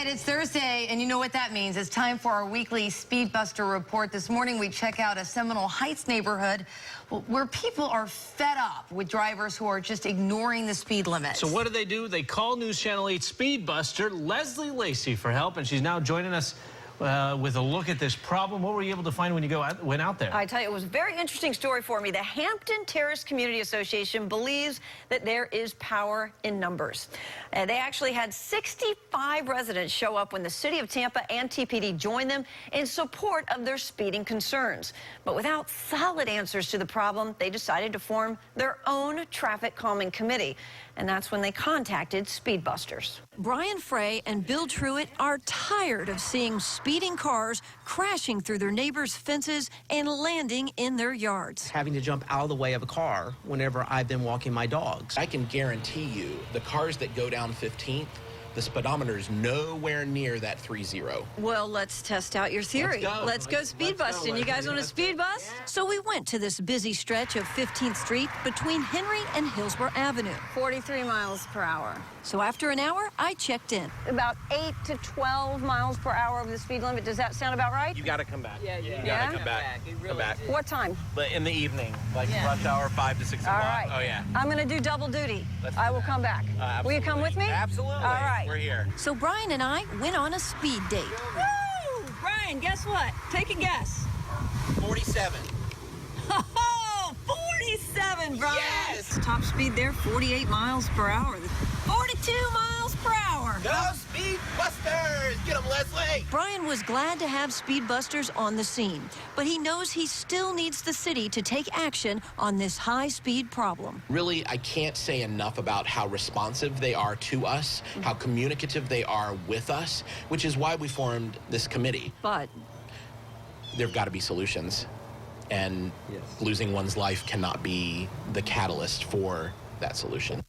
right, it's Thursday, and you know what that means. It's time for our weekly Speed Buster report. This morning, we check out a Seminole Heights neighborhood where people are fed up with drivers who are just ignoring the speed limit. So what do? They call News Channel 8 Speed Buster Leslie Lacey for help, and she's now joining us with a look at this problem. What were you able to find when you went out there? I tell you, it was a very interesting story for me. The Hampton Terrace Community Association believes that there is power in numbers. They actually had 65 residents show up when the city of Tampa and TPD joined them in support of their speeding concerns. But without solid answers to the problem, they decided to form their own traffic calming committee. And that's when they contacted Speed Busters. Brian Frey and Bill Truitt are tired of seeing speeding cars crashing through their neighbors' fences and landing in their yards. Having to jump out of the way of a car whenever I've been walking my dogs. I can guarantee you the cars that go down 15th, the speedometer is nowhere near that 30. Well, let's test out your theory. Let's go speed busting. You guys want to speed bust? So we went to this busy stretch of 15th Street between Henry and Hillsborough Avenue. 43 miles per hour. So after an hour, I checked in. About 8 to 12 miles per hour over the speed limit. Does that sound about right? You got to come back. Yeah, you got to come back. Come back. What time? But in the evening, like rush hour, 5 to 6 o'clock. All right. Oh, yeah. I'm going to do double duty. I will come back. Will you come with me? Absolutely. All right. We're here. So Brian and I went on a speed date. Woo! Brian, guess what? Take a guess. 47. Oh, 47, Brian. Yes! Top speed there, 48 miles per hour. 42 miles per hour. Go Speed Busters! Get them, Leslie! Brian was glad to have Speed Busters on the scene, but he knows he still needs the city to take action on this high-speed problem. Really, I can't say enough about how responsive they are to us, how communicative they are with us, which is why we formed this committee. But There've got to be solutions, and losing one's life cannot be the catalyst for that solution.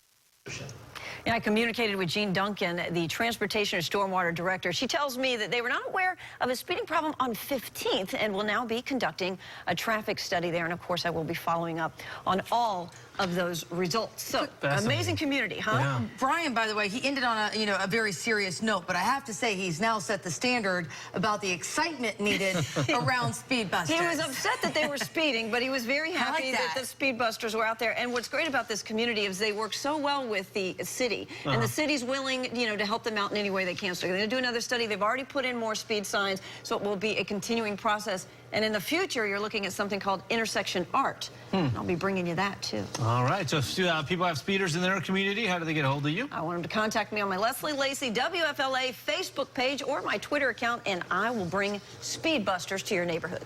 Yeah, I communicated with Jean Duncan, the Transportation and Stormwater Director. She tells me that they were not aware of a speeding problem on 15th and will now be conducting a traffic study there. And, of course, I will be following up on all of those results. So, amazing community, huh? Yeah. Brian, by the way, he ended on a very serious note, but I have to say he's now set the standard about the excitement needed around Speed Busters. He was upset that they were speeding, but he was very happy that the Speed Busters were out there. And what's great about this community is they work so well with the city, and the city's willing, to help them out in any way they can. So they're going to do another study. They've already put in more speed signs, so it will be a continuing process. And in the future, you're looking at something called intersection art. And I'll be bringing you that, too. All right, so if people have speeders in their community, how do they get a hold of you? I want them to contact me on my Leslie Lacey WFLA Facebook page or my Twitter account, and I will bring Speed Busters to your neighborhood.